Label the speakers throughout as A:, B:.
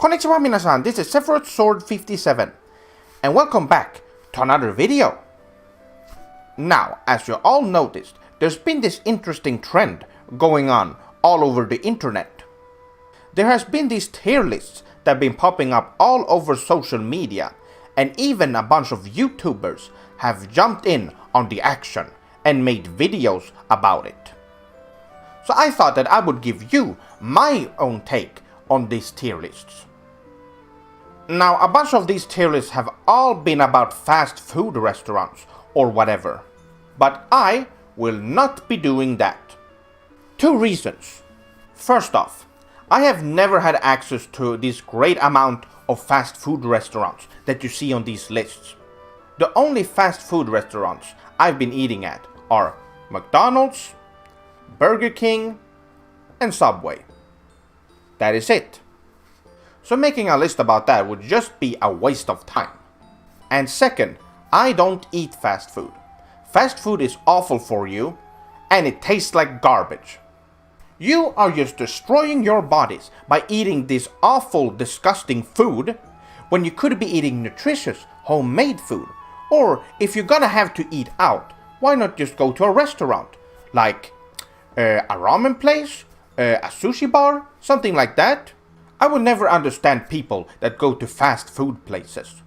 A: Konnichiwa minasan, this is Sephiroth Sword 57, and welcome back to another video. Now, as you all noticed, there's been this interesting trend going on all over the internet. There has been these tier lists that have been popping up all over social media, and even a bunch of YouTubers have jumped in on the action and made videos about it. So I thought that I would give you my own take on these tier lists. Now, a bunch of these tier lists have all been about fast food restaurants or whatever, but I will not be doing that. Two reasons. First off, I have never had access to this great amount of fast food restaurants that you see on these lists. The only fast food restaurants I've been eating at are McDonald's, Burger King, and Subway. That is it. So making a list about that would just be a waste of time. And second, I don't eat fast food. Fast food is awful for you, and it tastes like garbage. You are just destroying your bodies by eating this awful, disgusting food when you could be eating nutritious, homemade food. Or if you're gonna have to eat out, why not just go to a restaurant? Like a ramen place, a sushi bar, something like that. I will never understand people that go to fast food places.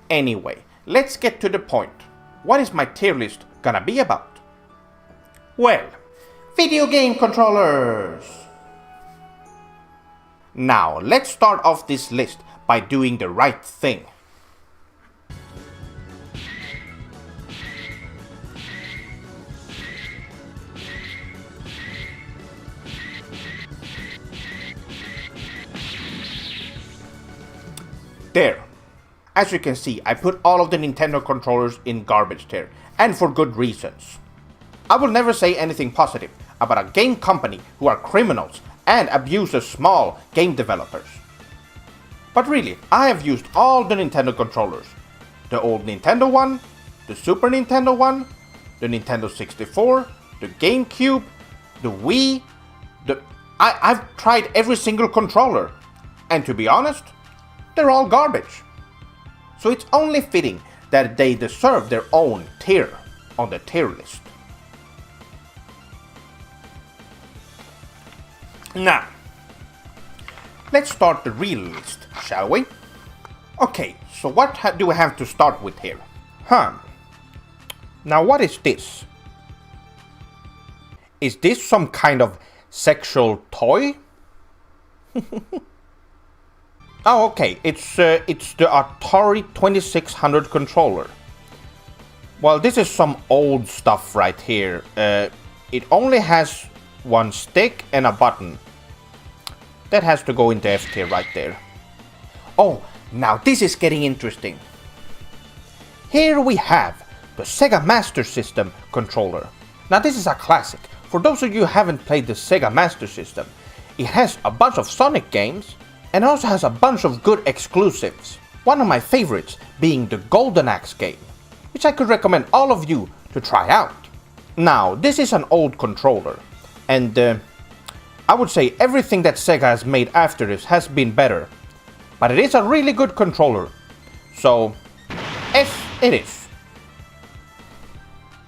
A: Anyway, let's get to the point. What is my tier list gonna be about? Well, video game controllers! Now, let's start off this list by doing the right thing. There. As you can see, I put all of the Nintendo controllers in garbage tier, and for good reasons. I will never say anything positive about a game company who are criminals and abuse the small game developers. But really, I have used all the Nintendo controllers. The old Nintendo one, the Super Nintendo one, the Nintendo 64, the GameCube, the Wii, I've tried every single controller, and to be honest, they're all garbage. So it's only fitting that they deserve their own tier on the tier list. Now, let's start the real list, shall we? Okay, so what do we have to start with here? Now what is this? Is this some kind of sexual toy? Oh, okay, it's the Atari 2600 controller. Well, this is some old stuff right here. It only has one stick and a button. That has to go into F tier right there. Oh, now this is getting interesting. Here we have the Sega Master System controller. Now this is a classic. For those of you who haven't played the Sega Master System, it has a bunch of Sonic games, and also has a bunch of good exclusives. One of my favorites being the Golden Axe game, which I could recommend all of you to try out. Now, this is an old controller, and I would say everything that Sega has made after this has been better, but it is a really good controller, so S it is.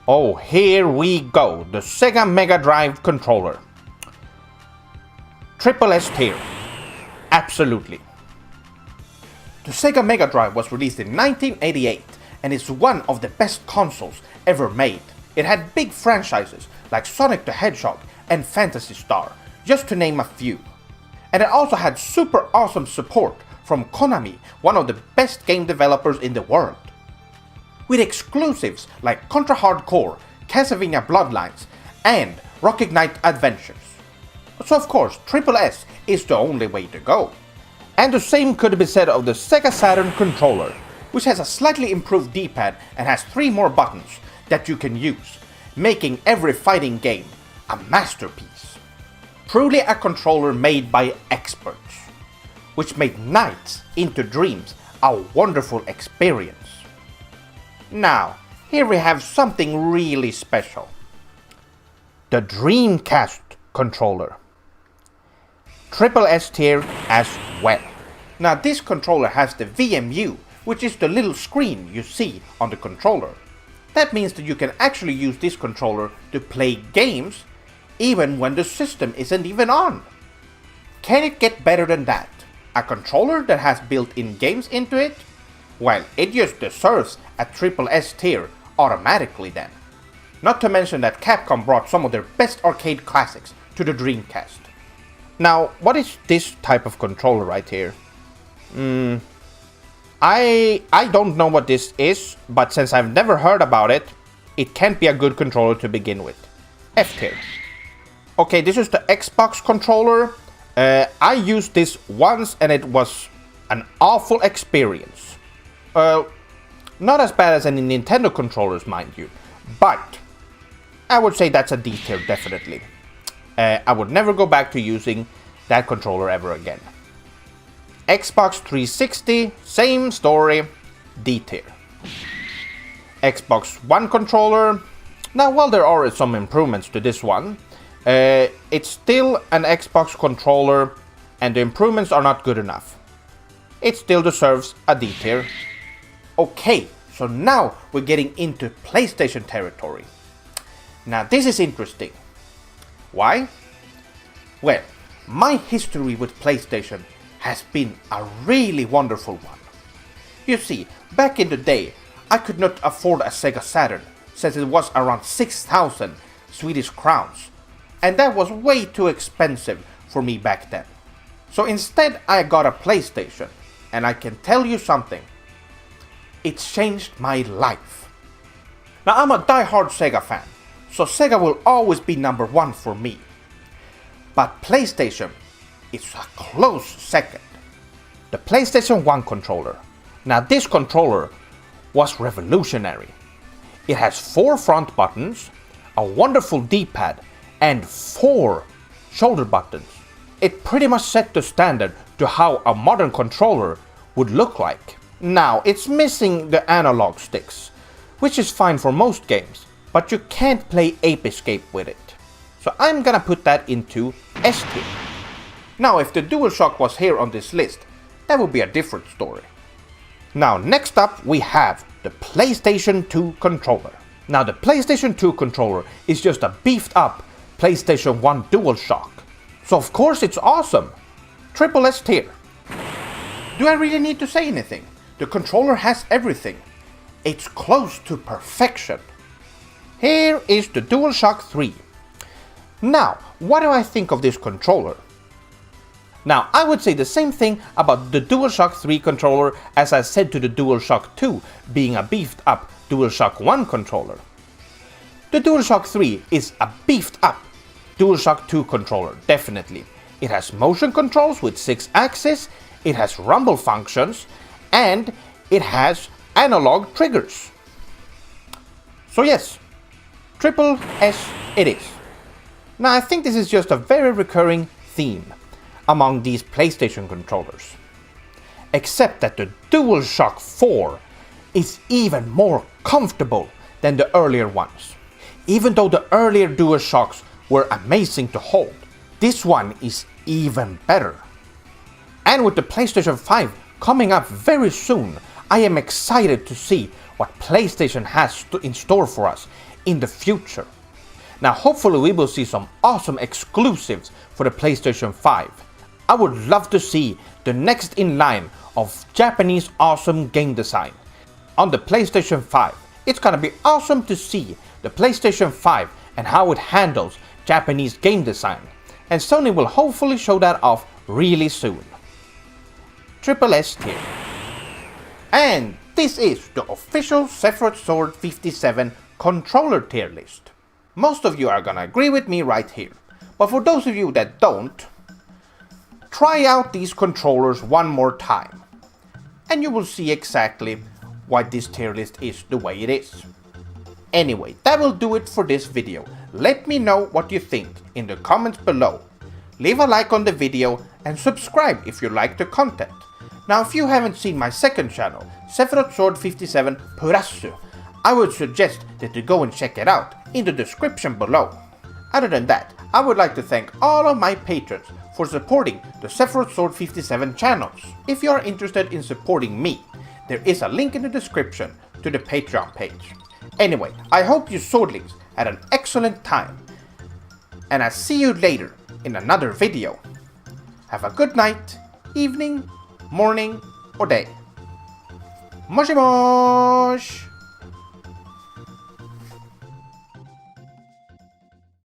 A: Oh, here we go, the Sega Mega Drive controller. Triple S tier. Absolutely. The Sega Mega Drive was released in 1988 and is one of the best consoles ever made. It had big franchises like Sonic the Hedgehog and Phantasy Star, just to name a few. And it also had super awesome support from Konami, one of the best game developers in the world. With exclusives like Contra Hard Corps, Castlevania Bloodlines, and Rocket Knight Adventures. So of course, Triple S is the only way to go. And the same could be said of the Sega Saturn controller, which has a slightly improved D-pad and has 3 more buttons that you can use, making every fighting game a masterpiece. Truly a controller made by experts, which made nights into dreams a wonderful experience. Now, here we have something really special. The Dreamcast controller. Triple S tier as well. Now this controller has the VMU, which is the little screen you see on the controller. That means that you can actually use this controller to play games even when the system isn't even on. Can it get better than that? A controller that has built-in games into it? Well, it just deserves a SSS tier automatically then. Not to mention that Capcom brought some of their best arcade classics to the Dreamcast. Now, what is this type of controller right here? I don't know what this is, but since I've never heard about it, it can't be a good controller to begin with. F tier. Okay, this is the Xbox controller. I used this once and it was an awful experience. Not as bad as any Nintendo controllers, mind you, but I would say that's a D tier definitely. I would never go back to using that controller ever again. Xbox 360, same story, D tier. Xbox One controller, now while there are some improvements to this one, it's still an Xbox controller and the improvements are not good enough. It still deserves a D tier. Okay, so now we're getting into PlayStation territory. Now this is interesting. Why? Well, my history with PlayStation has been a really wonderful one. You see, back in the day, I could not afford a Sega Saturn since it was around 6,000 Swedish crowns, and that was way too expensive for me back then. So instead I got a PlayStation, and I can tell you something, it's changed my life. Now I'm a die-hard Sega fan, so Sega will always be number one for me. But PlayStation is a close second. The PlayStation 1 controller. Now this controller was revolutionary. It has 4 front buttons, a wonderful D-pad, and 4 shoulder buttons. It pretty much set the standard to how a modern controller would look like. Now it's missing the analog sticks, which is fine for most games, but you can't play Ape Escape with it. So I'm gonna put that into S tier. Now if the DualShock was here on this list, that would be a different story. Now next up we have the PlayStation 2 controller. Now the PlayStation 2 controller is just a beefed up PlayStation 1 DualShock. So of course it's awesome. SSS tier. Do I really need to say anything? The controller has everything. It's close to perfection. Here is the DualShock 3. Now, what do I think of this controller? Now, I would say the same thing about the DualShock 3 controller as I said to the DualShock 2 being a beefed up DualShock 1 controller. The DualShock 3 is a beefed up DualShock 2 controller, definitely. It has motion controls with 6 axes, it has rumble functions, and it has analog triggers. So yes, SSS it is. Now I think this is just a very recurring theme among these PlayStation controllers. Except that the DualShock 4 is even more comfortable than the earlier ones. Even though the earlier DualShocks were amazing to hold, this one is even better. And with the PlayStation 5 coming up very soon, I am excited to see what PlayStation has in store for us in the future. Now hopefully we will see some awesome exclusives for the PlayStation 5. I would love to see the next in line of Japanese awesome game design on the PlayStation 5. It's gonna be awesome to see the PlayStation 5 and how it handles Japanese game design, and Sony will hopefully show that off really soon. SSS tier. And this is the official Sephiroth Sword 57 controller tier list. Most of you are gonna agree with me right here, but for those of you that don't, try out these controllers one more time, and you will see exactly why this tier list is the way it is. Anyway, that will do it for this video. Let me know what you think in the comments below. Leave a like on the video and subscribe if you like the content. Now if you haven't seen my second channel, Sephiroth Sword 57 Purassu, I would suggest that you go and check it out in the description below. Other than that, I would like to thank all of my patrons for supporting the Sephiroth Sword 57 channels. If you are interested in supporting me, there is a link in the description to the Patreon page. Anyway, I hope you swordlings had an excellent time, and I'll see you later in another video. Have a good night, evening, morning, or day. Moshi mosh!